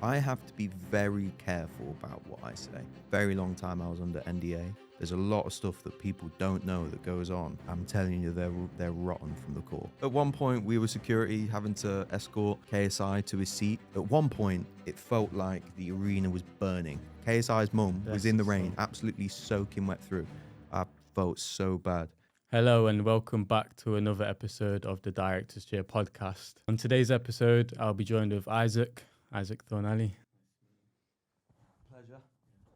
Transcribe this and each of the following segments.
I have to be very careful about what I say. Very long time I was under NDA. There's a lot of stuff that people don't know that goes on. I'm telling you, they're rotten from the core. At one point, we were security having to escort KSI to his seat. At one point, it felt like the arena was burning. KSI's mum was in the rain, absolutely soaking wet through. I felt so bad. Hello and welcome back to another episode of the Director's Chair podcast. On today's episode, I'll be joined with Izaak Thornalley. Pleasure.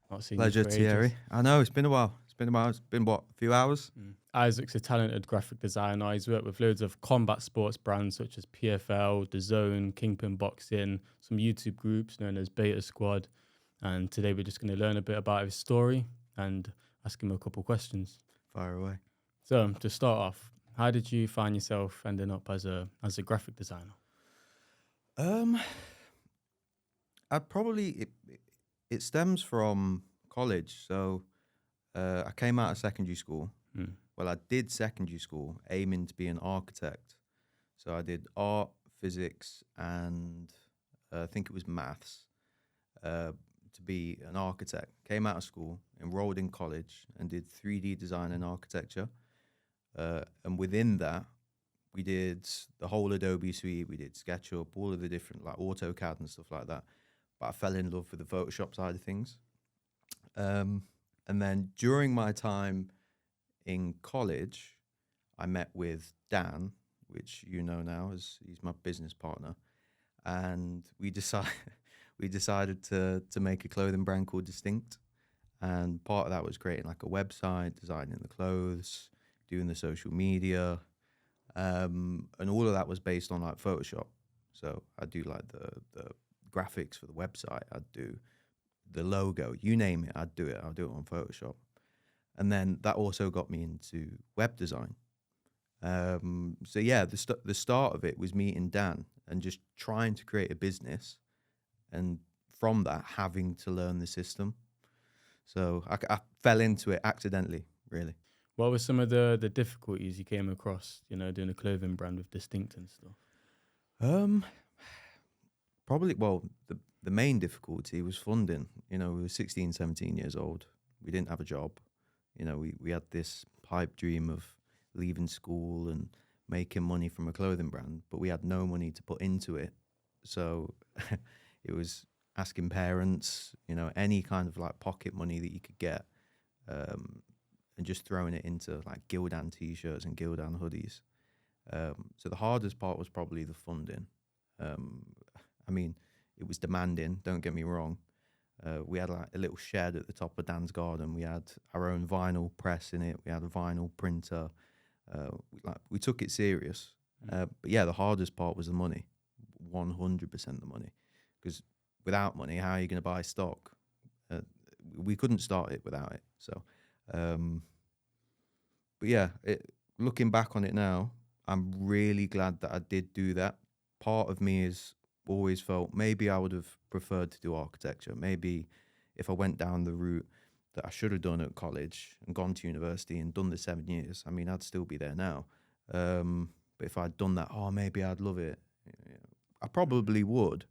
Not seen Pleasure, you for ages. Thierry. I know, it's been a while. It's been what, a few hours? Isaac's a talented graphic designer. He's worked with loads of combat sports brands such as PFL, The Zone, Kingpin Boxing, some YouTube groups known as Beta Squad. And today we're just going to learn a bit about his story and ask him a couple questions. Fire away. So to start off, how did you find yourself ending up as a graphic designer? It stems from college. So I came out of secondary school. Well, I did secondary school aiming to be an architect. So I did art, physics, and I think it was maths to be an architect. Came out of school, enrolled in college, and did 3D design and architecture. And within that, we did the whole Adobe suite. We did SketchUp, all of the different like AutoCAD and stuff like that. But I fell in love with the Photoshop side of things. And then during my time in college, I met with Dan, which you know now as he's my business partner, and we decided to make a clothing brand called Distinct. And part of that was creating like a website, designing the clothes, doing the social media, and all of that was based on like Photoshop. So I do like the graphics for the website. I'd do the logo, you name it, I'll do it on Photoshop. And then that also got me into web design. So yeah, the start of it was meeting Dan and just trying to create a business, and from that having to learn the system. So I fell into it accidentally, really. What were some of the difficulties you came across, doing a clothing brand with Distinct and stuff? Probably, well, the main difficulty was funding. We were 16, 17 years old. We didn't have a job. We had this pipe dream of leaving school and making money from a clothing brand, but we had no money to put into it. So it was asking parents, any kind of like pocket money that you could get, and just throwing it into like Gildan t-shirts and Gildan hoodies. So the hardest part was probably the funding. I mean, it was demanding, don't get me wrong. We had like a little shed at the top of Dan's garden. We had our own vinyl press in it. We had a vinyl printer. We took it serious. But yeah, the hardest part was the money, 100% the money. Because without money, how are you going to buy stock? We couldn't start it without it. So, but yeah, looking back on it now, I'm really glad that I did do that. Part of me is always felt maybe I would have preferred to do architecture. Maybe if I went down the route that I should have done at college and gone to university and done the 7 years, I mean, I'd still be there now. But if I'd done that, maybe I'd love it. I probably would,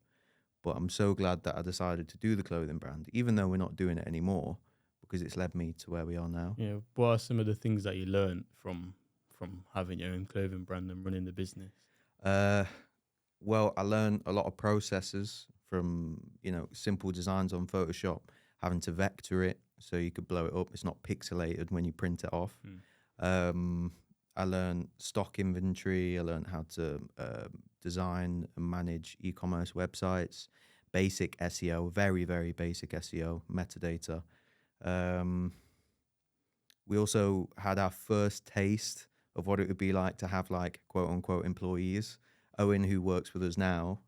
but I'm so glad that I decided to do the clothing brand, even though we're not doing it anymore, because it's led me to where we are now. Yeah. What are some of the things that you learned from having your own clothing brand and running the business? Well, I learned a lot of processes from, simple designs on Photoshop, having to vector it so you could blow it up. It's not pixelated when you print it off. I learned stock inventory. I learned how to design and manage e-commerce websites, basic SEO, very, very basic SEO, metadata. We also had our first taste of what it would be like to have like quote unquote employees. Owen, who works with us now,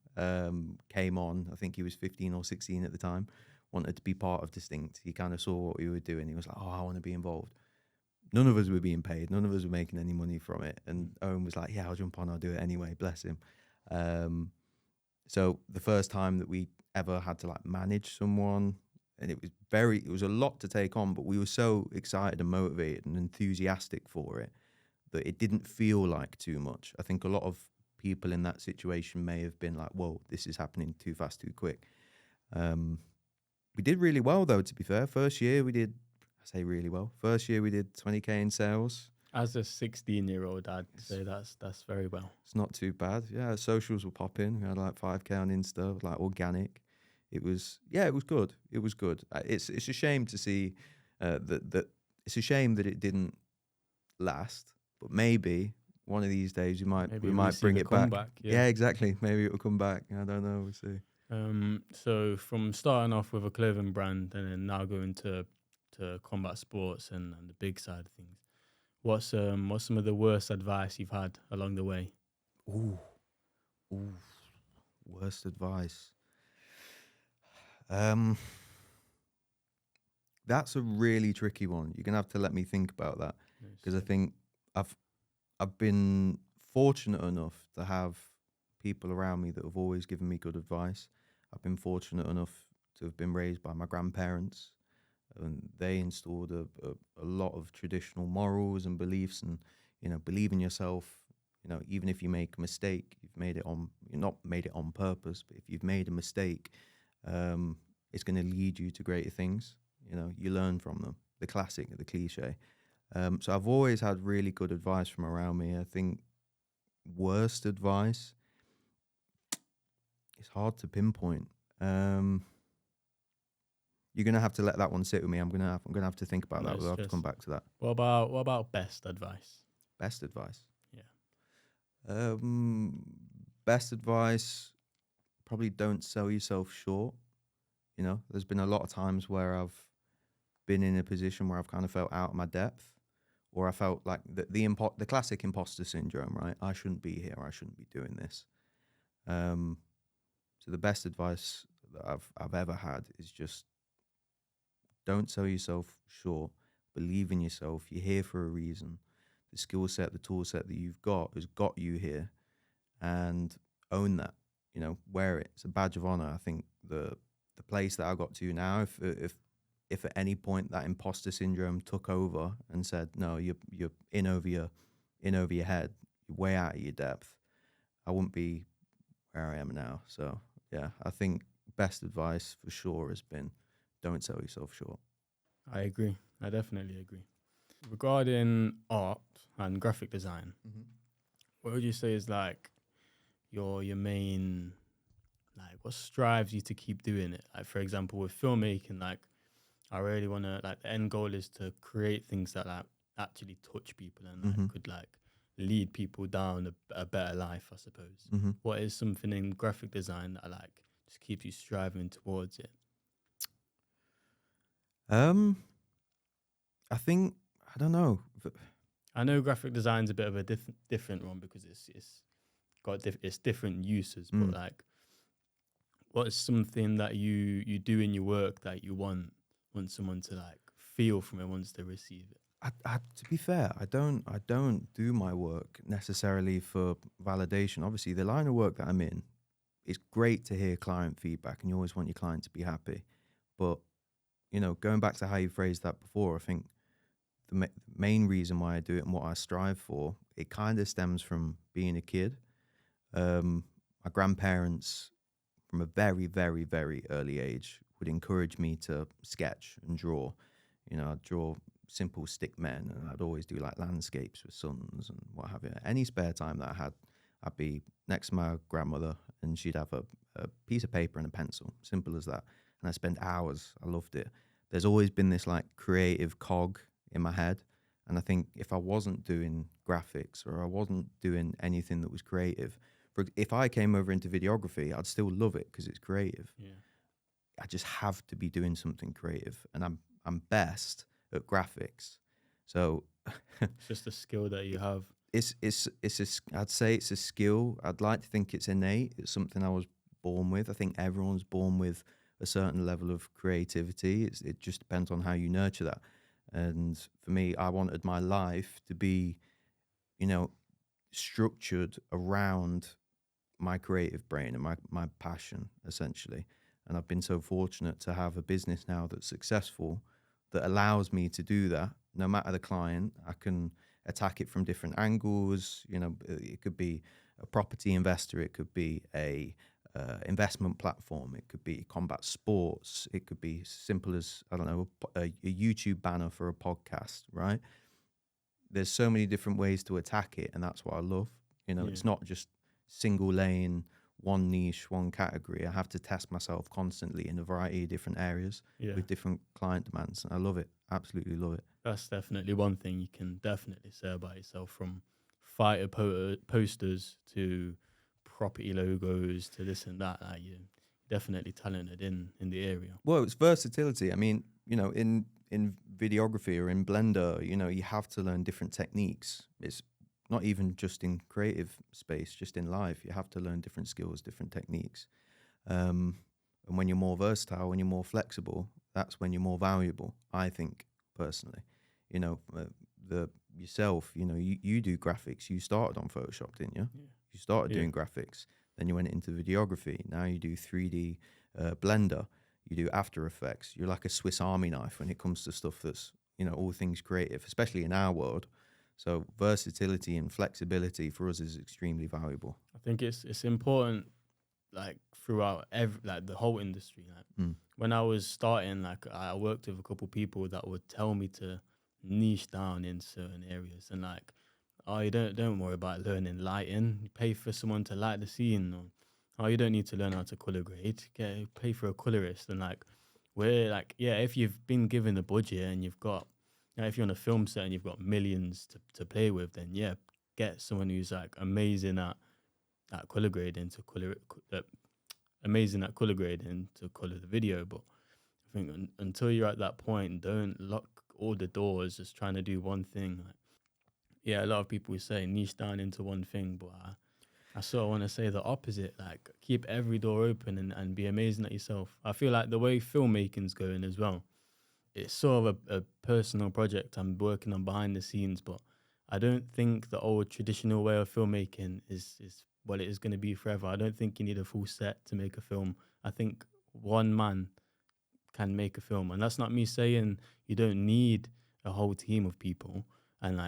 came on. I think he was 15 or 16 at the time, wanted to be part of Distinct. He kind of saw what we were doing. He was like, I want to be involved. None of us were being paid. None of us were making any money from it. And Owen was like, yeah, I'll jump on. I'll do it anyway. Bless him. So the first time that we ever had to like manage someone, and it was a lot to take on, but we were so excited and motivated and enthusiastic for it that it didn't feel like too much. I think a lot of people in that situation may have been like, whoa, this is happening too fast, too quick. We did really well though, to be fair. First year we did, I say really well. First year we did 20K in sales. As a 16-year-old, I'd say that's very well. It's not too bad. Yeah, socials were popping. We had like 5K on Insta, like organic. It was good. It was good. It's a shame to see that it's a shame that it didn't last. But maybe one of these days we might bring it back. Yeah, exactly. Maybe it will come back. I don't know. We'll see. So from starting off with a clothing brand and then now going to combat sports and the big side of things, what's some of the worst advice you've had along the way? Ooh, worst advice. That's a really tricky one. You're gonna have to let me think about that, because I think I've been fortunate enough to have people around me that have always given me good advice. I've been fortunate enough to have been raised by my grandparents, and they installed a lot of traditional morals and beliefs, and believe in yourself. Even if you make a mistake, you're not made it on purpose, but if you've made a mistake, it's going to lead you to greater things. You learn from them. The classic, the cliche. So I've always had really good advice from around me. I think worst advice, it's hard to pinpoint. You're gonna have to let that one sit with me. I'm gonna have to think about that. We'll have to come back to that. What about best advice? Best advice. Yeah. Best advice, probably don't sell yourself short. There's been a lot of times where I've been in a position where I've kind of felt out of my depth, or I felt like the classic imposter syndrome, right? I shouldn't be here. I shouldn't be doing this. So the best advice that I've ever had is just don't sell yourself short. Believe in yourself. You're here for a reason. The skill set, the tool set that you've got has got you here, and own that. Wear it. It's a badge of honor. I think the place that I got to now, if at any point that imposter syndrome took over and said, no, you're in over your head, you're way out of your depth, I wouldn't be where I am now. So yeah, I think best advice for sure has been don't sell yourself short. I agree. I definitely agree. Regarding art and graphic design, what would you say is like your main, like what strives you to keep doing it? Like for example, with filmmaking, like I really want to, like the end goal is to create things that like actually touch people and like, could like lead people down a better life, I suppose. What is something in graphic design that like just keeps you striving towards it? I think, I don't know. I know graphic design's a bit of a different one because it's got it's different uses, but like, what is something that you do in your work that you want someone to like feel from it once they receive it? To be fair, I don't do my work necessarily for validation. Obviously, the line of work that I'm in, it's great to hear client feedback, and you always want your client to be happy. But going back to how you phrased that before, I think the main reason why I do it and what I strive for, it kind of stems from being a kid. My grandparents, from a very, very, very early age, would encourage me to sketch and draw. I'd draw simple stick men, and I'd always do like landscapes with suns and what have you. Any spare time that I had, I'd be next to my grandmother, and she'd have a piece of paper and a pencil, simple as that. And I spent hours. I loved it. There's always been this like creative cog in my head. And I think if I wasn't doing graphics or I wasn't doing anything that was creative, if I came over into videography, I'd still love it because it's creative. Yeah. I just have to be doing something creative, and I'm best at graphics. So it's just a skill that you have. I'd say it's a skill. I'd like to think it's innate. It's something I was born with. I think everyone's born with a certain level of creativity. It just depends on how you nurture that. And for me, I wanted my life to be, structured around my creative brain and my passion, essentially. And I've been so fortunate to have a business now that's successful that allows me to do that. No matter the client, I can attack it from different angles. It could be a property investor, it could be a investment platform. It could be combat sports. It could be simple as, I don't know, a YouTube banner for a podcast, right? There's so many different ways to attack it, and that's what I love. It's not just single lane, one niche, one category. I have to test myself constantly in a variety of different areas with different client demands. And I love it. Absolutely love it. That's definitely one thing you can definitely say about yourself, from fighter posters to property logos to this and that. You're definitely talented in the area. Well, it's versatility. I mean, in videography or in Blender, you have to learn different techniques. It's not even just in creative space, just in life. You have to learn different skills, different techniques. And when you're more versatile, when you're more flexible, that's when you're more valuable, I think, personally. Yourself, you do graphics. You started on Photoshop, didn't you? Yeah. You started doing graphics. Then you went into videography. Now you do 3D Blender. You do After Effects. You're like a Swiss Army knife when it comes to stuff that's, all things creative, especially in our world. So versatility and flexibility for us is extremely valuable. I think it's important, like throughout the whole industry. When I was starting, I worked with a couple people that would tell me to niche down in certain areas, and you don't worry about learning lighting. You pay for someone to light the scene, or you don't need to learn how to color grade. Pay for a colorist, and if you've been given a budget and you've got, if you're on a film set and you've got millions to play with, then get someone who's amazing at color grading to color the video. But I think until you're at that point, don't lock all the doors just trying to do one thing. A lot of people say niche down into one thing, but I sort of want to say the opposite. Keep every door open and be amazing at yourself. I feel like the way filmmaking's going as well, it's sort of a personal project I'm working on behind the scenes, but I don't think the old traditional way of filmmaking is what it is going to be forever. I don't think you need a full set to make a film. I think one man can make a film, and that's not me saying you don't need a whole team of people, and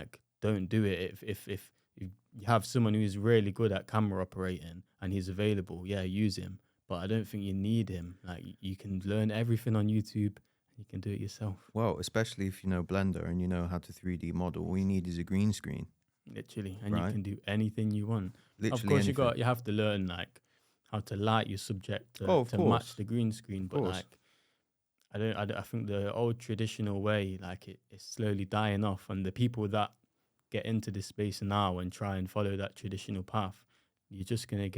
don't do it if you have someone who's really good at camera operating and he's available, use him. But I don't think you need him. You can learn everything on YouTube. You can do it yourself. Well, especially if you know Blender and you know how to 3D model, all you need is a green screen. Literally, and you can do anything you want. Literally, of course, you have to learn how to light your subject to match the green screen. But I think the old traditional way, it's slowly dying off, and the people that get into this space now and try and follow that traditional path, you're gonna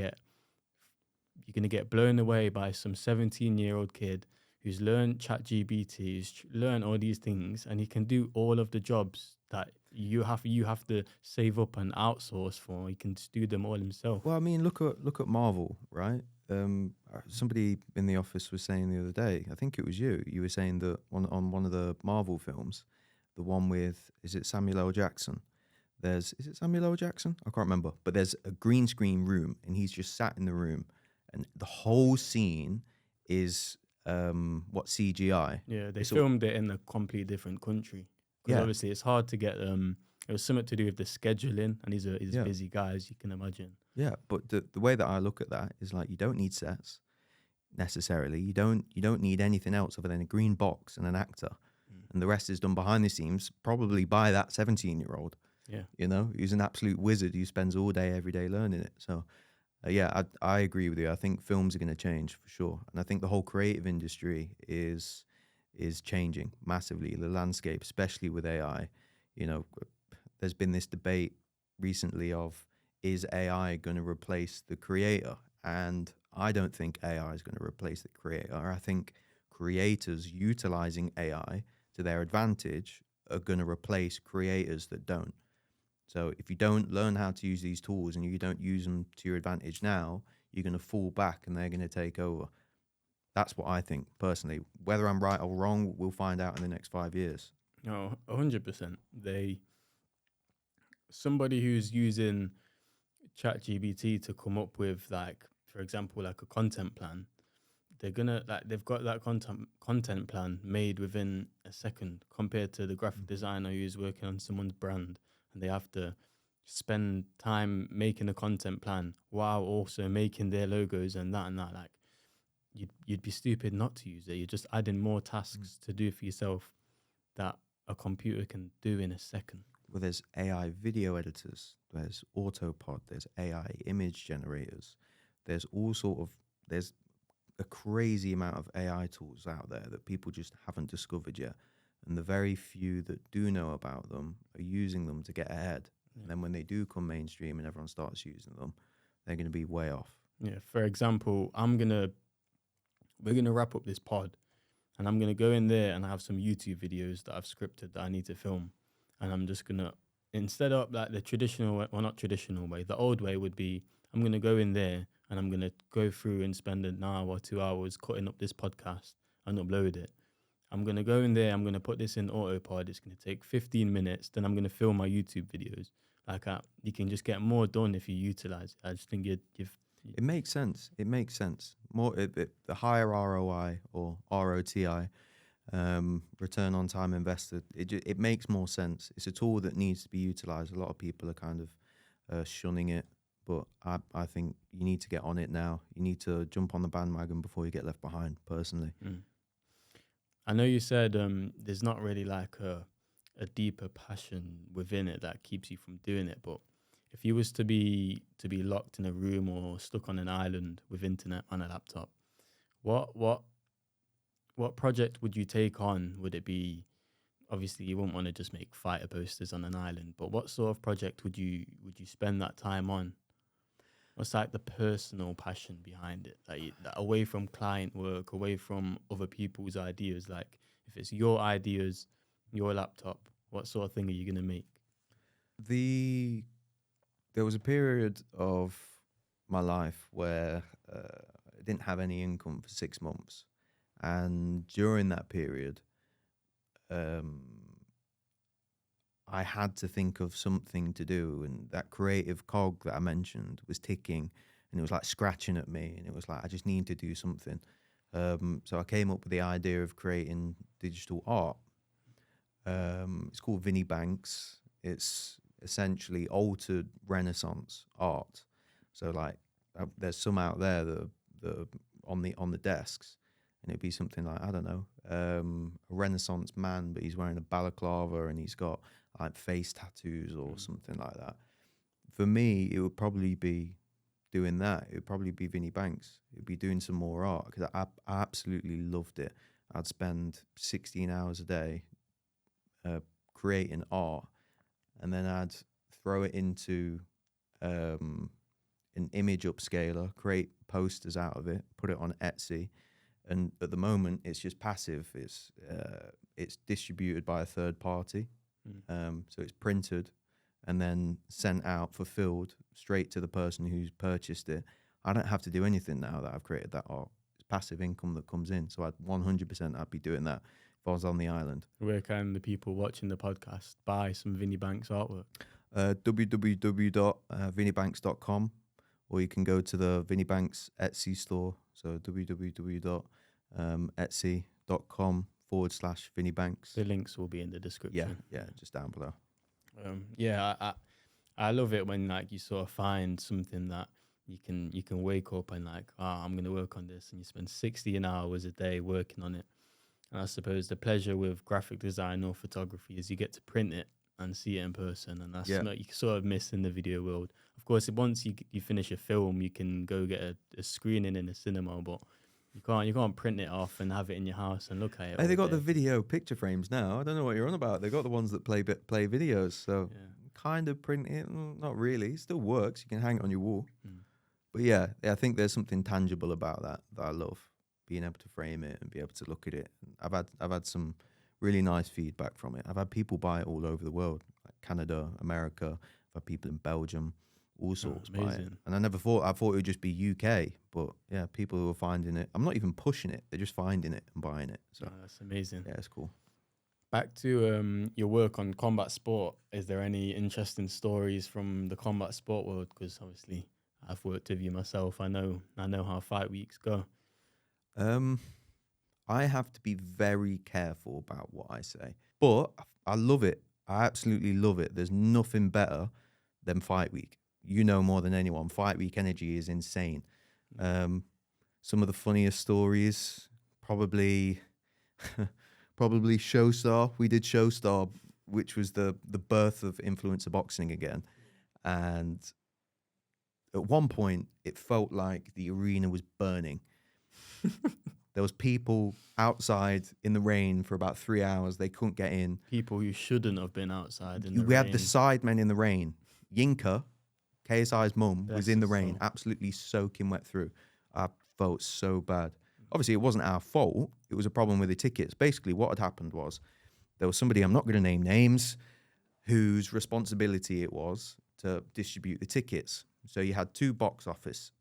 get blown away by some 17-year-old kid who's learned ChatGPT, who's learned all these things, and he can do all of the jobs that you have to save up and outsource for. He can just do them all himself. Well, I mean, look at Marvel, right? Somebody in the office was saying the other day, I think it was you were saying that on one of the Marvel films, the one with, is it Samuel L. Jackson? Is it Samuel L. Jackson? I can't remember. But there's a green screen room, and he's just sat in the room, and the whole scene is CGI. Yeah, they filmed it in a completely different country. Because obviously it's hard to get it was something to do with the scheduling, and he's a busy guy, as you can imagine. Yeah, but the way that I look at that is you don't need sets necessarily. You don't need anything else other than a green box and an actor. And the rest is done behind the scenes, probably by that 17-year-old. Yeah. Who's an absolute wizard who spends all day, every day learning it. So I agree with you. I think films are going to change for sure. And I think the whole creative industry is changing massively. The landscape, especially with AI, there's been this debate recently of, is AI going to replace the creator? And I don't think AI is going to replace the creator. I think creators utilizing AI to their advantage are going to replace creators that don't. So if you don't learn how to use these tools and you don't use them to your advantage now, you're going to fall back and they're going to take over. That's what I think personally. Whether I'm right or wrong, we'll find out in the next 5 years. No, 100%. Somebody who's using ChatGPT to come up with for example, a content plan, they've got that content plan made within a second, compared to the graphic designer who's working on someone's brand, and they have to spend time making a content plan while also making their logos and that. Like, you'd be stupid not to use it. You're just adding more tasks to do for yourself that a computer can do in a second. Well, there's AI video editors, there's Autopod, there's AI image generators, there's there's a crazy amount of AI tools out there that people just haven't discovered yet. And the very few that do know about them are using them to get ahead. Yeah. And then when they do come mainstream and everyone starts using them, they're going to be way off. Yeah. For example, we're going to wrap up this pod, and I'm going to go in there and I have some YouTube videos that I've scripted that I need to film. And I'm just going to, instead of like the traditional way, well, not traditional way, the old way would be, I'm going to go in there and I'm going to go through and spend an hour or 2 hours cutting up this podcast and upload it. I'm going to go in there, I'm going to put this in Autopod. It's going to take 15 minutes. Then I'm going to film my YouTube videos. Like you can just get more done if you utilize it. I just think it makes sense. It makes sense. More the higher ROI or ROTI, return on time invested. It makes more sense. It's a tool that needs to be utilized. A lot of people are kind of shunning it, but I think you need to get on it now. You need to jump on the bandwagon before you get left behind. Personally, I know you said there's not really like a deeper passion within it that keeps you from doing it, but if you was to be locked in a room or stuck on an island with internet on a laptop, what project would you take on? Would it be, obviously you wouldn't want to just make fighter posters on an island, but what sort of project would you spend that time on? What's like the personal passion behind it? That away from client work, away from other people's ideas, like if it's your ideas, your laptop, what sort of thing are you going to make? There was a period of my life where I didn't have any income for 6 months. And during that period, I had to think of something to do. And that creative cog that I mentioned was ticking, and it was like scratching at me. And it was like, I just need to do something. So I came up with the idea of creating digital art. It's called Vinnie Banks. It's essentially altered Renaissance art. So like there's some out there that are on the desks, and it'd be something like, I don't know, a Renaissance man, but he's wearing a balaclava and he's got like face tattoos or something like that. For me, it would probably be doing that. It would probably be Vinnie Banks. It would be doing some more art, because I absolutely loved it. I'd spend 16 hours a day creating art, and then I'd throw it into an image upscaler, create posters out of it, put it on Etsy. And at the moment, it's just passive. It's distributed by a third party. So it's printed and then sent out, fulfilled, straight to the person who's purchased it. I don't have to do anything now that I've created that art. It's passive income that comes in. So 100% I'd be doing that if I was on the island. Where can the people watching the podcast buy some Vinnie Banks artwork? www.vinniebanks.com, or you can go to the Vinnie Banks Etsy store. So www.etsy.com/Vinnie Banks. The links will be in the description. Yeah, just down below. I love it when like you sort of find something that you can wake up and like, I'm going to work on this, and you spend 16 hours a day working on it. And I suppose the pleasure with graphic design or photography is you get to print it and see it in person, and that's what you sort of miss in the video world. Of course, once you finish a film, you can go get a screening in a cinema, but you can't print it off and have it in your house and look at it. Hey, they got the video picture frames now. I don't know what you're on about. They got the ones that play videos, so kind of print it. Not really. It still works. You can hang it on your wall. But yeah, I think there's something tangible about that I love. Being able to frame it and be able to look at it. I've had some really nice feedback from it. I've had people buy it all over the world, like Canada, America. I've had people in Belgium, all sorts buy it. And I thought it would just be UK, but yeah, people who are finding it. I'm not even pushing it; they're just finding it and buying it. So that's amazing. Yeah, it's cool. Back to your work on combat sport. Is there any interesting stories from the combat sport world? Because obviously, I've worked with you myself. I know how fight weeks go. I have to be very careful about what I say, but I love it. I absolutely love it. There's nothing better than Fight Week. You know more than anyone. Fight Week energy is insane. Some of the funniest stories, probably Showstar. We did Showstar, which was the birth of influencer boxing again. And at one point, it felt like the arena was burning. There was people outside in the rain for about 3 hours. They couldn't get in. People who shouldn't have been outside in the rain. We had the sidemen in the rain. Yinka, KSI's mum, was in the rain, absolutely soaking wet through. I felt so bad. Obviously, it wasn't our fault. It was a problem with the tickets. Basically, what had happened was there was somebody, I'm not going to name names, whose responsibility it was to distribute the tickets. So you had two box officers.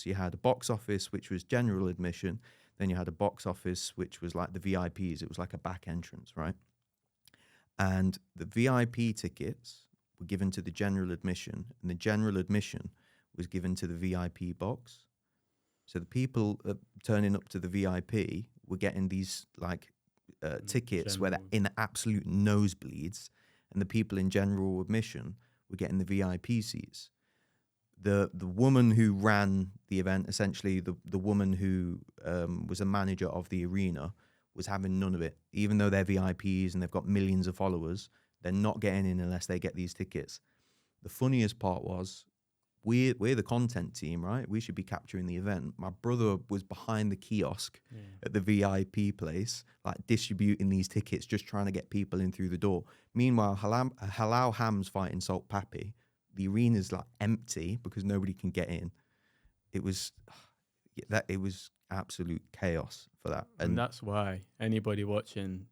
You had a box office, which was general admission. Then you had a box office, which was like the VIPs. It was like a back entrance, right? And the VIP tickets were given to the general admission, and the general admission was given to the VIP box. So the people turning up to the VIP were getting these like tickets where they're in the absolute nosebleeds, and the people in general admission were getting the VIP seats. The woman who ran the event, essentially the woman who was a manager of the arena, was having none of it. Even though they're VIPs and they've got millions of followers, they're not getting in unless they get these tickets. The funniest part was, we're the content team, right? We should be capturing the event. My brother was behind the kiosk at the VIP place, like distributing these tickets, just trying to get people in through the door. Meanwhile, Halal Ham's fighting Salt Pappy. The arena's like empty because nobody can get in. It was absolute chaos for that. And that's why anybody watching,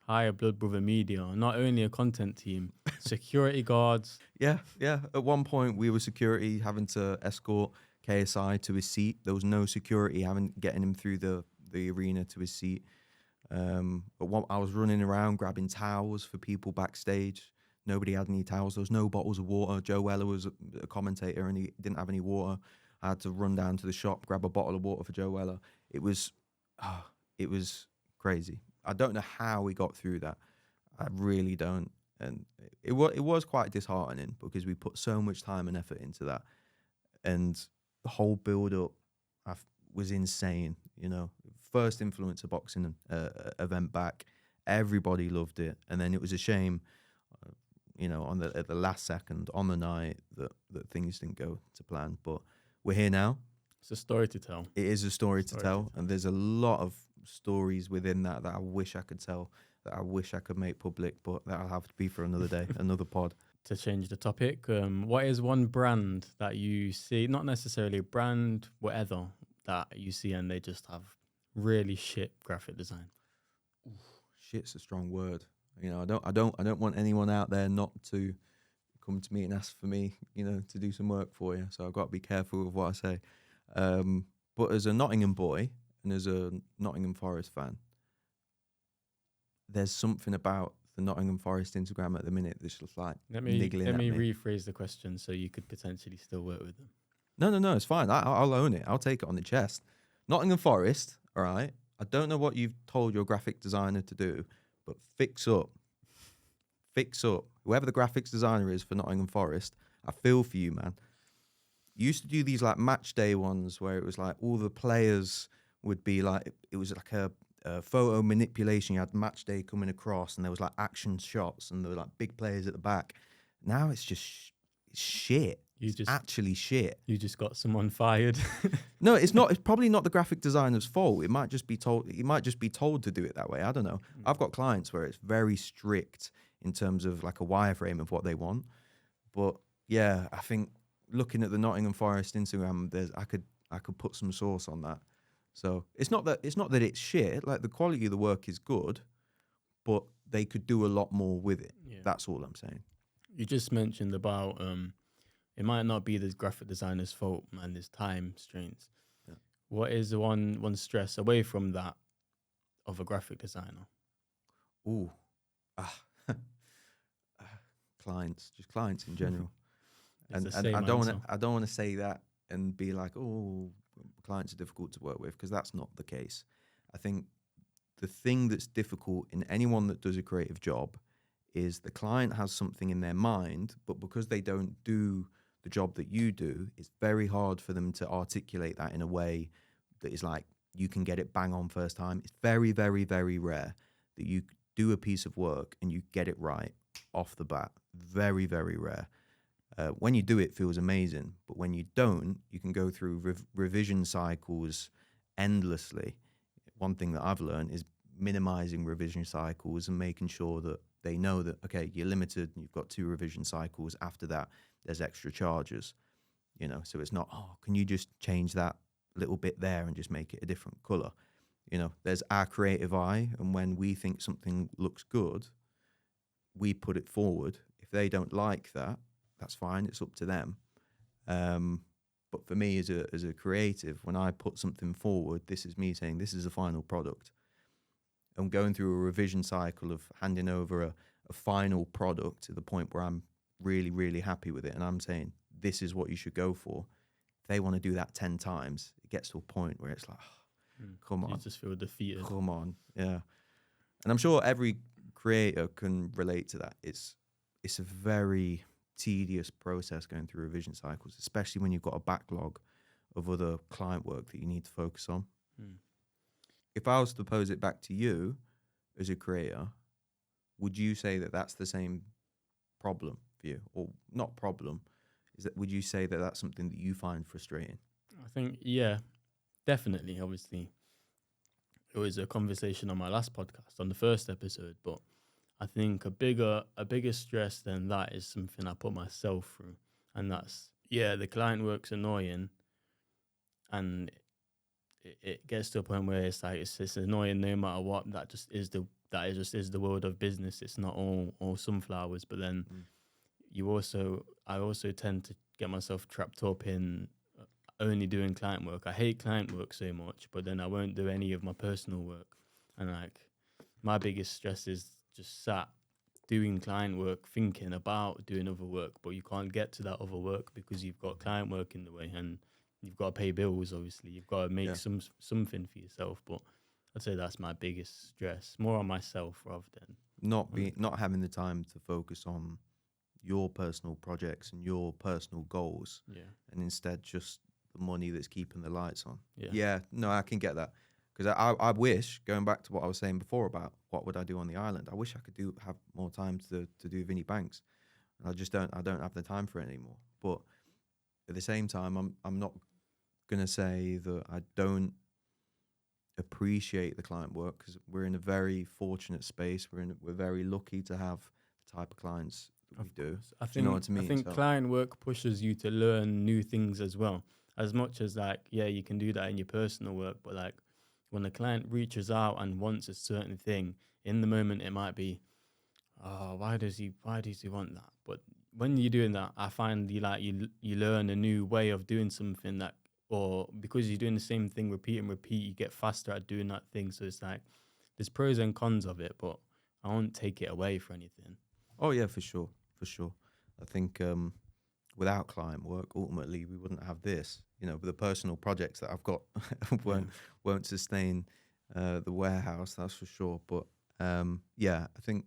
hire Blood Brother Media, not only a content team, security guards. Yeah. At one point, we were security having to escort KSI to his seat. There was no security getting him through the arena to his seat. I was running around grabbing towels for people backstage. Nobody had any towels. There was no bottles of water. Joe Weller was a commentator and he didn't have any water. I had to run down to the shop, grab a bottle of water for Joe Weller. It was crazy. I don't know how we got through that. I really don't. And it was quite disheartening because we put so much time and effort into that. And the whole build-up was insane. You know, first influencer boxing event back. Everybody loved it. And then it was a shame, at the last second, on the night, that things didn't go to plan. But we're here now. It's a story to tell. It is a story to tell. And there's a lot of stories within that I wish I could tell, that I wish I could make public, but that'll have to be for another day, another pod. To change the topic, what is one brand that you see, not necessarily a brand, whatever, that you see and they just have really shit graphic design? Shit's a strong word. I don't want anyone out there not to come to me and ask for me, to do some work for you. So I've got to be careful with what I say. But as a Nottingham boy and as a Nottingham Forest fan, there's something about the Nottingham Forest Instagram at the minute that's just like niggling at me. Let me rephrase the question so you could potentially still work with them. No, it's fine. I'll own it. I'll take it on the chest. Nottingham Forest, all right? I don't know what you've told your graphic designer to do, but fix up. Fix up. Whoever the graphics designer is for Nottingham Forest, I feel for you, man. You used to do these like match day ones where it was like all the players would be like, it was like a photo manipulation. You had match day coming across and there was like action shots and there were like big players at the back. Now it's just shit. It's actually shit. You just got someone fired. No, it's not. It's probably not the graphic designer's fault. It might just be told. He might just be told to do it that way. I don't know. I've got clients where it's very strict in terms of like a wireframe of what they want. But yeah, I think looking at the Nottingham Forest Instagram, I could put some sauce on that. So it's not that it's shit. Like the quality of the work is good, but they could do a lot more with it. Yeah. That's all I'm saying. You just mentioned about it might not be the graphic designer's fault and there's time constraints. Yeah. What is the one stress away from that of a graphic designer? Ooh, clients in general. and I don't want to say that and be like, oh, clients are difficult to work with, because that's not the case. I think the thing that's difficult in anyone that does a creative job is the client has something in their mind, but because they don't do the job that you do, it's very hard for them to articulate that in a way that is like, you can get it bang on first time. It's very, very, very rare that you do a piece of work and you get it right off the bat. Very, very rare. When you do it, feels amazing. But when you don't, you can go through revision cycles endlessly. One thing that I've learned is minimizing revision cycles and making sure that they know that, okay, you're limited, you've got 2 revision cycles. After that, there's extra charges, you know, so it's not, oh, can you just change that little bit there and just make it a different color? You know, there's our creative eye, and when we think something looks good, we put it forward. If they don't like that, that's fine, it's up to them. But for me as a creative, when I put something forward, this is me saying this is the final product. I'm going through a revision cycle of handing over a final product to the point where I'm really, really happy with it. And I'm saying, this is what you should go for. If they want to do that 10 times, it gets to a point where it's like, oh, come on. You just feel defeated. Come on. Yeah. And I'm sure every creator can relate to that. It's a very tedious process going through revision cycles, especially when you've got a backlog of other client work that you need to focus on. If I was to pose it back to you as a creator, would you say that that's the same problem for you? Or not problem, would you say that that's something that you find frustrating? I think, yeah, definitely. Obviously, it was a conversation on my last podcast, on the first episode, but I think a bigger stress than that is something I put myself through. And that's, the client work's annoying, and it gets to a point where it's like it's annoying no matter what. That just is the world of business. It's not all sunflowers. But then I also tend to get myself trapped up in only doing client work. I hate client work so much, but then I won't do any of my personal work. And like my biggest stress is just sat doing client work, thinking about doing other work, but you can't get to that other work because you've got client work in the way, and you've got to pay bills. Obviously, you've got to make something for yourself. But I'd say that's my biggest stress, more on myself rather than not having the time to focus on your personal projects and your personal goals, and instead just the money that's keeping the lights on. No, I can get that, because I wish, going back to what I was saying before about what would I do on the island, I wish I could have more time to do Vinnie Banks, and I don't have the time for it anymore. But at the same time, I'm not gonna say that I don't appreciate the client work, because we're in a very fortunate space. We're very lucky to have the type of clients that we do. Do you know what I mean? I think client work pushes you to learn new things as well. As much as like, you can do that in your personal work, but like when the client reaches out and wants a certain thing, in the moment it might be, oh, why does he want that? But when you're doing that, I find you learn a new way of doing something that, or because you're doing the same thing, repeat, you get faster at doing that thing. So it's like, there's pros and cons of it, but I won't take it away for anything. Oh yeah, for sure. I think without client work, ultimately we wouldn't have this. You know, the personal projects that I've got won't sustain the warehouse, that's for sure. But I think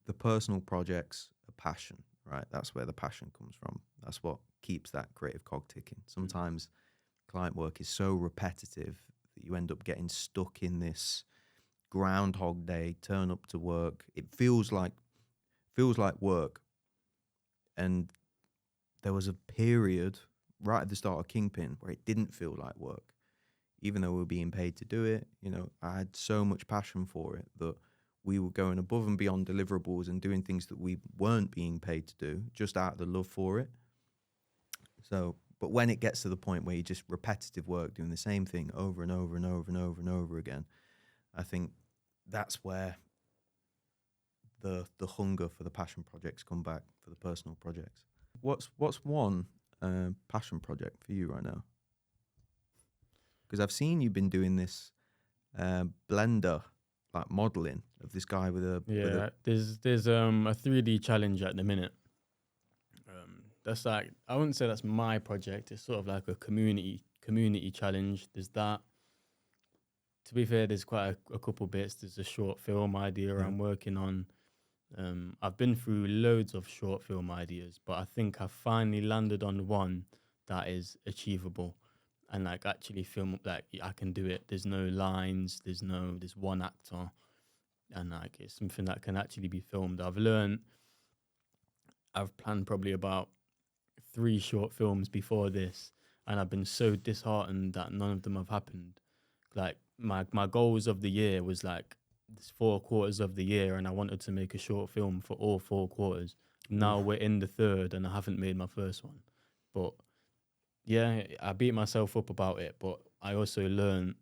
the personal projects are passion, right? That's where the passion comes from. That's what keeps that creative cog ticking. Sometimes client work is so repetitive that you end up getting stuck in this Groundhog Day, turn up to work. It feels like work. And there was a period right at the start of Kingpin where it didn't feel like work, even though we were being paid to do it. You know, I had so much passion for it that we were going above and beyond deliverables and doing things that we weren't being paid to do just out of the love for it. So, but when it gets to the point where you just repetitive work, doing the same thing over and over and over and over and over again, I think that's where the hunger for the passion projects come back, for the personal projects. What's one passion project for you right now? Because I've seen you've been doing this Blender, like modeling of this guy with a there's a 3D challenge at the minute. That's like, I wouldn't say that's my project. It's sort of like a community challenge. There's that. To be fair, there's quite a couple bits. There's a short film idea I'm working on. I've been through loads of short film ideas, but I think I finally landed on one that is achievable and like actually film like I can do it. There's no lines, there's one actor, and like it's something that can actually be filmed. I've planned probably about 3 short films before this, and I've been so disheartened that none of them have happened. Like my goals of the year was like this 4 quarters of the year, and I wanted to make a short film for all 4 quarters. Now we're in the 3rd, and I haven't made my first one. But yeah, I beat myself up about it. But I also learned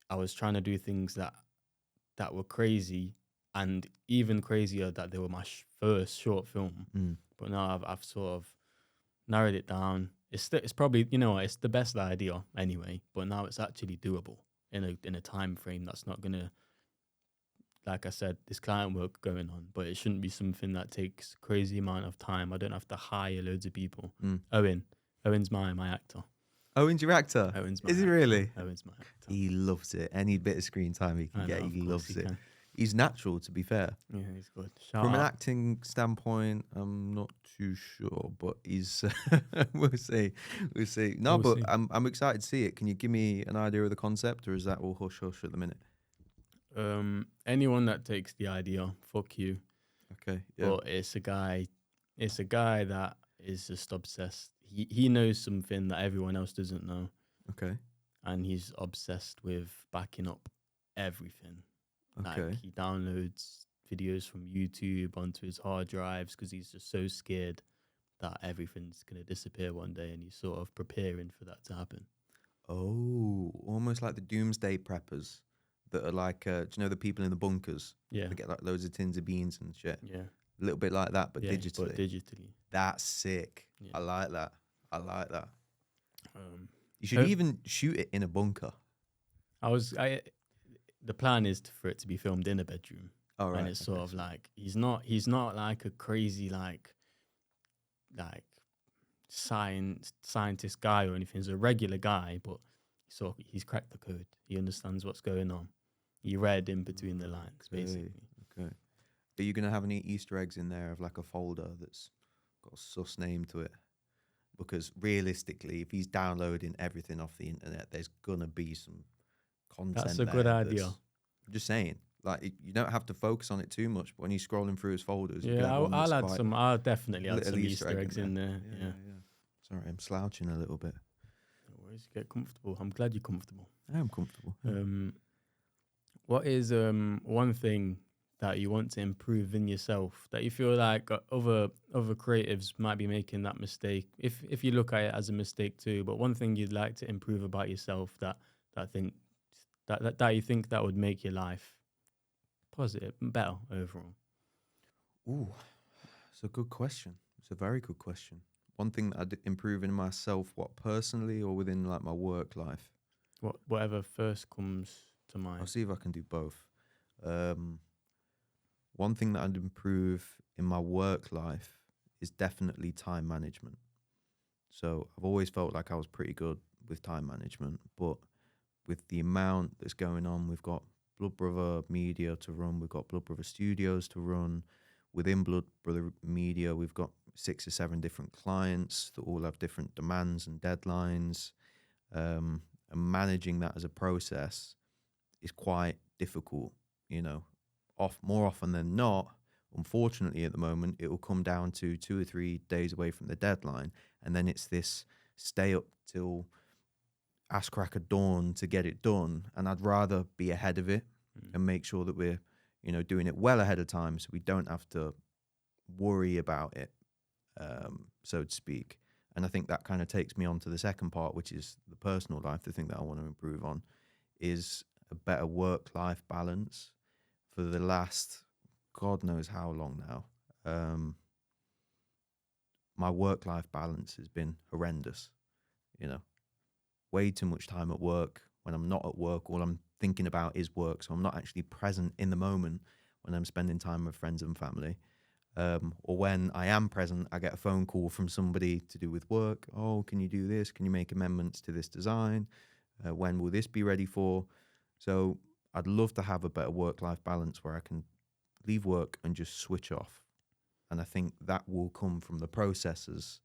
I was trying to do things that were crazy, and even crazier that they were my first short film. But now I've sort of narrowed it down. It's probably, it's the best idea anyway, but now it's actually doable in a time frame that's not gonna, like I said, this client work going on, but it shouldn't be something that takes crazy amount of time. I don't have to hire loads of people. Owen's my actor. Owen's your actor? Owen's my Is he actor. really? Owen's my actor. He loves it. Any bit of screen time he can get, he loves it. Can. He's natural, to be fair. Yeah, he's good. From an acting standpoint, I'm not too sure, but he's. We'll see. No, We'll but see. I'm excited to see it. Can you give me an idea of the concept, or is that all hush hush at the minute? Anyone that takes the idea, fuck you. Okay. Yeah. But it's a guy that is just obsessed. He knows something that everyone else doesn't know. Okay. And he's obsessed with backing up everything. Okay. Like he downloads videos from YouTube onto his hard drives because he's just so scared that everything's going to disappear one day, and he's sort of preparing for that to happen. Oh, almost like the doomsday preppers that are like, do you know the people in the bunkers? Yeah. They get like loads of tins of beans and shit. Yeah. A little bit like that, but Yeah, digitally. but digitally. That's sick. Yeah. I like that. You should Ho- even shoot it in a bunker. The plan is for it to be filmed in a bedroom. Oh, right. And it's sort of like he's not like a crazy like scientist guy or anything. He's a regular guy, but he's cracked the code. He understands what's going on. He read in between the lines, basically. Okay. Are you gonna have any Easter eggs in there of like a folder that's got a sus name to it? Because realistically, if he's downloading everything off the internet, there's gonna be some content. That's a good idea. I'm just saying, like you don't have to focus on it too much. But when you're scrolling through his folders, I'll definitely add some Easter eggs in there. Yeah. Sorry, I'm slouching a little bit. No worries, get comfortable. I'm glad you're comfortable. I am comfortable. What is one thing that you want to improve in yourself that you feel like other creatives might be making that mistake? If you look at it as a mistake too, but one thing you'd like to improve about yourself that you think that would make your life positive, better overall. Ooh, it's a good question. It's a very good question. One thing that I'd improve in myself, what personally or within like my work life? Whatever first comes to mind. I'll see if I can do both. One thing that I'd improve in my work life is definitely time management. So I've always felt like I was pretty good with time management, but with the amount that's going on, we've got Blood Brother Media to run, we've got Blood Brother Studios to run. Within Blood Brother Media, we've got 6 or 7 different clients that all have different demands and deadlines. And managing that as a process is quite difficult, more often than not. Unfortunately, at the moment, it will come down to 2 or 3 days away from the deadline, and then it's this stay up till ass crack of dawn to get it done. And I'd rather be ahead of it and make sure that we're, doing it well ahead of time, so we don't have to worry about it, so to speak. And I think that kind of takes me on to the second part, which is the personal life. The thing that I want to improve on is a better work-life balance. For the last, God knows how long now, my work-life balance has been horrendous. Way too much time at work. When I'm not at work, all I'm thinking about is work. So I'm not actually present in the moment when I'm spending time with friends and family. Or when I am present, I get a phone call from somebody to do with work. Oh, can you do this? Can you make amendments to this design? When will this be ready for? So I'd love to have a better work-life balance where I can leave work and just switch off. And I think that will come from the processes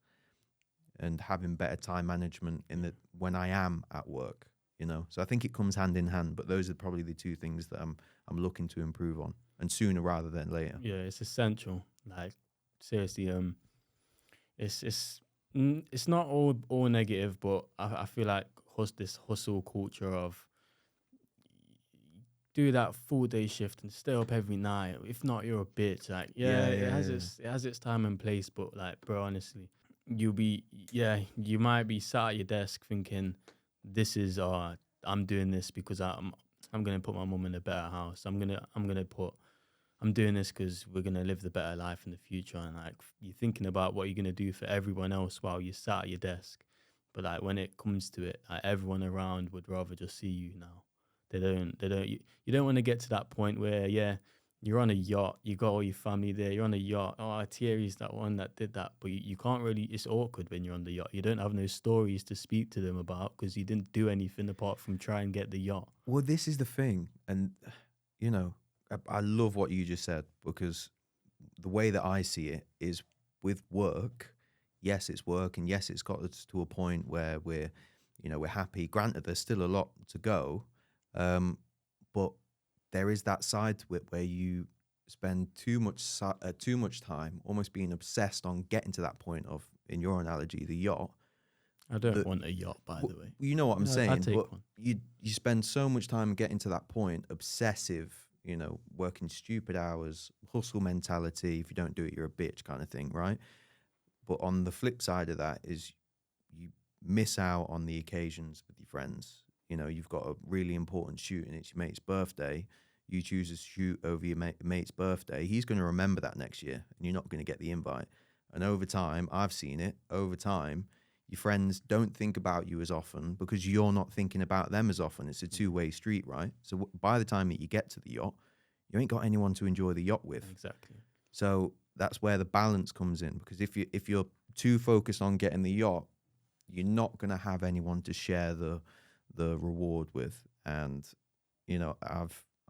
and having better time management in the when I am at work, you know. So I think it comes hand in hand, but those are probably the two things that I'm looking to improve on, and sooner rather than later. Yeah, it's essential. Like seriously, it's not all negative, but I feel like this hustle culture of do that full day shift and stay up every night. If not, you're a bitch. Like, it has its time and place, but like, bro, honestly, you might be sat at your desk thinking, this is I'm doing this because I'm gonna put my mum in a better house. I'm doing this because we're gonna live the better life in the future. And like, you're thinking about what you're gonna do for everyone else while you're sat at your desk. But like, when it comes to it, like, everyone around would rather just see you now. They don't. You don't want to get to that point where you're on a yacht, you got all your family there, you're on a yacht. Oh, Thierry's that one that did that, but you can't really. It's awkward when you're on the yacht. You don't have no stories to speak to them about because you didn't do anything apart from try and get the yacht. Well, this is the thing, and you know, I love what you just said, because the way that I see it is with work. Yes, it's work, and yes, it's got us to a point where we're happy. Granted, there's still a lot to go. But there is that side to it where you spend too much time almost being obsessed on getting to that point of, in your analogy, the yacht. I don't want a yacht, by the way. You know what I'm saying? I'll take but one. You spend so much time getting to that point, obsessive, working stupid hours, hustle mentality. If you don't do it, you're a bitch kind of thing, right? But on the flip side of that is you miss out on the occasions with your friends. You've got a really important shoot and it's your mate's birthday. You choose to shoot over your mate's birthday. He's going to remember that next year and you're not going to get the invite. And over time, I've seen it, over time, your friends don't think about you as often because you're not thinking about them as often. It's a two-way street, right? So by the time that you get to the yacht, you ain't got anyone to enjoy the yacht with. Exactly. So that's where the balance comes in, because if you're too focused on getting the yacht, you're not going to have anyone to share the reward with. And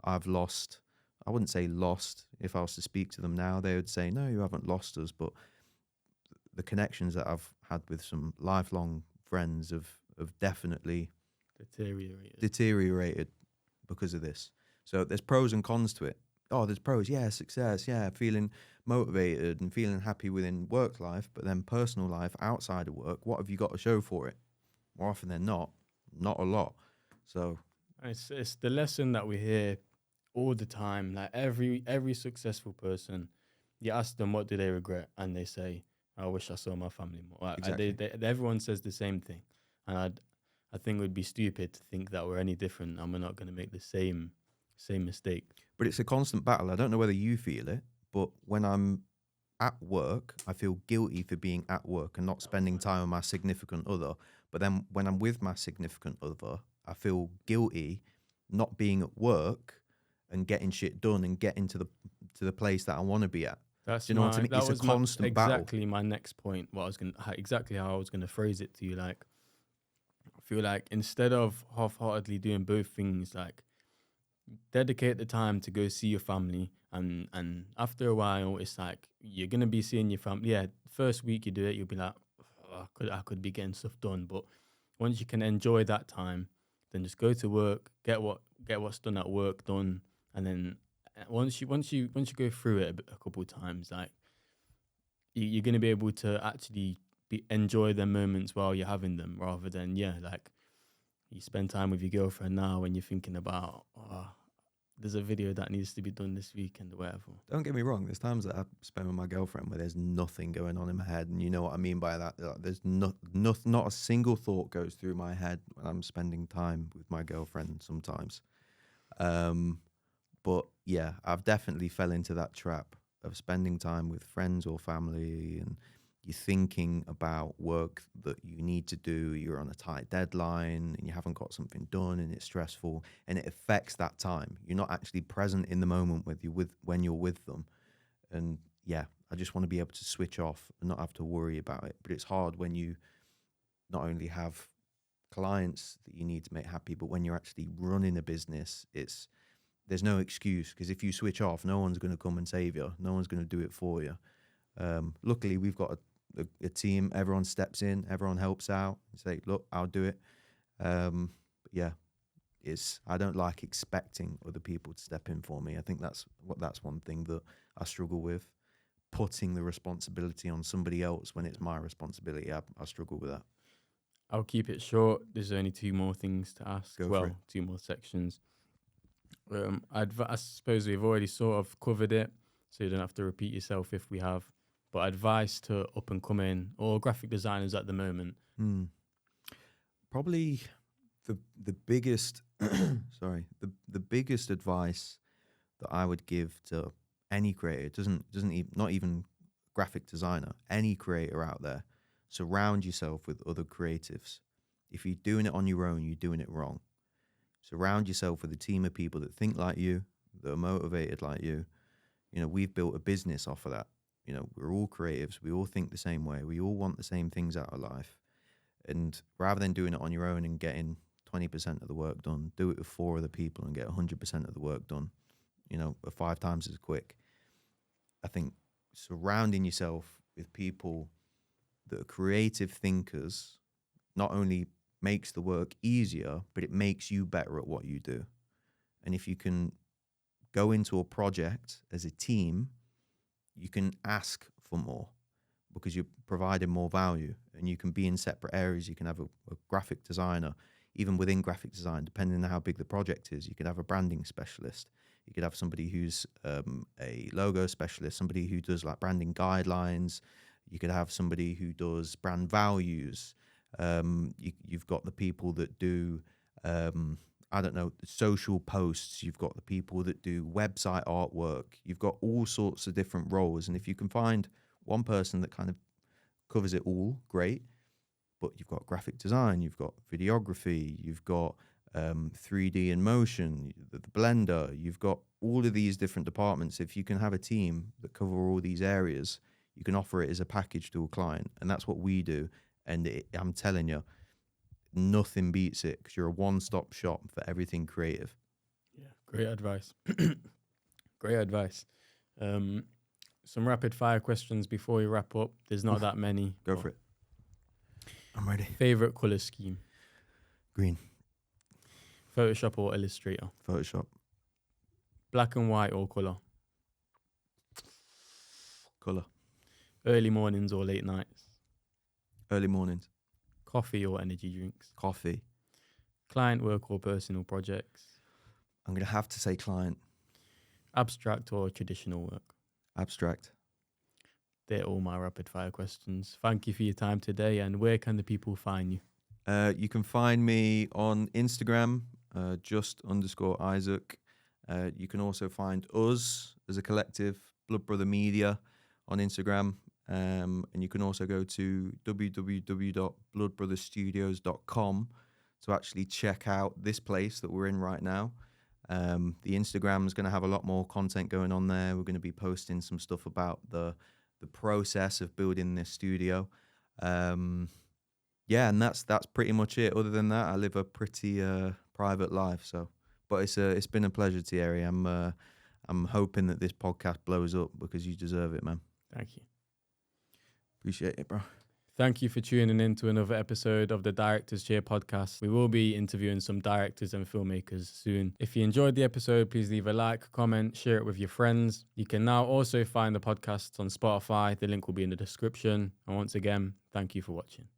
I've lost, I wouldn't say lost. If I was to speak to them now, they would say, no, you haven't lost us, but the connections that I've had with some lifelong friends have definitely deteriorated because of this. So there's pros and cons to it. Oh, there's pros, success, feeling motivated and feeling happy within work life, but then personal life outside of work, what have you got to show for it? More often than not a lot. So it's the lesson that we hear all the time. Like every successful person, you ask them what do they regret, and they say, I wish I saw my family more. Exactly. Everyone says the same thing, and I think it would be stupid to think that we're any different and we're not going to make the same mistake. But it's a constant battle. I don't know whether you feel it, but when I'm at work, I feel guilty for being at work and not spending time with my significant other. But then when I'm with my significant other, I feel guilty not being at work and getting shit done and getting to the place that I want to be at. That's Do you know what I mean? It's a constant battle. Exactly my next point. Exactly how I was gonna phrase it to you. Like, I feel like instead of half-heartedly doing both things, like dedicate the time to go see your family, and after a while, it's like you're gonna be seeing your family. Yeah, first week you do it, you'll be like, I could be getting stuff done. But once you can enjoy that time, then just go to work, get what's done at work done, and then once you go through it a couple of times, like you're gonna be able to actually enjoy the moments while you're having them, rather than like you spend time with your girlfriend now when you're thinking about there's a video that needs to be done this weekend or whatever. Don't get me wrong, there's times that I spend with my girlfriend where there's nothing going on in my head, and you know what I mean by that. There's not a single thought goes through my head when I'm spending time with my girlfriend sometimes. But yeah, I've definitely fell into that trap of spending time with friends or family, and you're thinking about work that you need to do, you're on a tight deadline and you haven't got something done and it's stressful, and it affects that time. You're not actually present in the moment when you're with them. And yeah, I just want to be able to switch off and not have to worry about it. But it's hard when you not only have clients that you need to make happy, but when you're actually running a business, it's there's no excuse, because if you switch off, no one's going to come and save you. No one's going to do it for you. Luckily, we've got a team. Everyone steps in. Everyone helps out. Say, look, I'll do it. Yeah, I don't like expecting other people to step in for me. I think that's one thing that I struggle with. Putting the responsibility on somebody else when it's my responsibility. I struggle with that. I'll keep it short. There's only 2 more things to ask. Go for it. 2 more sections. I suppose we've already sort of covered it, so you don't have to repeat yourself if we have. But advice to up and coming or graphic designers at the moment. Probably the biggest the biggest advice that I would give to any creator, not even graphic designer, any creator out there, surround yourself with other creatives. If you're doing it on your own, you're doing it wrong. Surround yourself with a team of people that think like you, that are motivated like you. You know, we've built a business off of that. You know, we're all creatives. We all think the same way. We all want the same things out of life. And rather than doing it on your own and getting 20% of the work done, do it with 4 other people and get 100% of the work done, 5 times as quick. I think surrounding yourself with people that are creative thinkers not only makes the work easier, but it makes you better at what you do. And if you can go into a project as a team, you can ask for more because you're providing more value, and you can be in separate areas. You can have a graphic designer, even within graphic design, depending on how big the project is. You could have a branding specialist. You could have somebody who's a logo specialist, somebody who does like branding guidelines. You could have somebody who does brand values. You've got the people that do, social posts. You've got the people that do website artwork. You've got all sorts of different roles. And if you can find one person that kind of covers it all, great. But you've got graphic design, you've got videography, you've got 3D and motion, the blender, you've got all of these different departments. If you can have a team that cover all these areas, you can offer it as a package to a client. And that's what we do. And I'm telling you, nothing beats it, because you're a one-stop shop for everything creative. Yeah, great advice. Great advice. Some rapid fire questions before we wrap up. There's not that many. Go for it. I'm ready. Favorite color scheme? Green. Photoshop or Illustrator? Photoshop. Black and white or color? Color. Early mornings or late nights? Early mornings. Coffee or energy drinks? Coffee. Client work or personal projects? I'm going to have to say client. Abstract or traditional work? Abstract. They're all my rapid fire questions. Thank you for your time today. And where can the people find you? You can find me on Instagram, _Izaak. You can also find us as a collective, Blood Brother Media, on Instagram. And you can also go to www.bloodbrotherstudios.com to actually check out this place that we're in right now. The Instagram is going to have a lot more content going on there. We're going to be posting some stuff about the process of building this studio. And that's pretty much it. Other than that, I live a pretty private life. So, but it's been a pleasure, Thierry. I'm hoping that this podcast blows up, because you deserve it, man. Thank you. Appreciate it, bro. Thank you for tuning in to another episode of the Director's Chair podcast. We will be interviewing some directors and filmmakers soon. If you enjoyed the episode, please leave a like, comment, share it with your friends. You can now also find the podcast on Spotify. The link will be in the description. And once again, thank you for watching.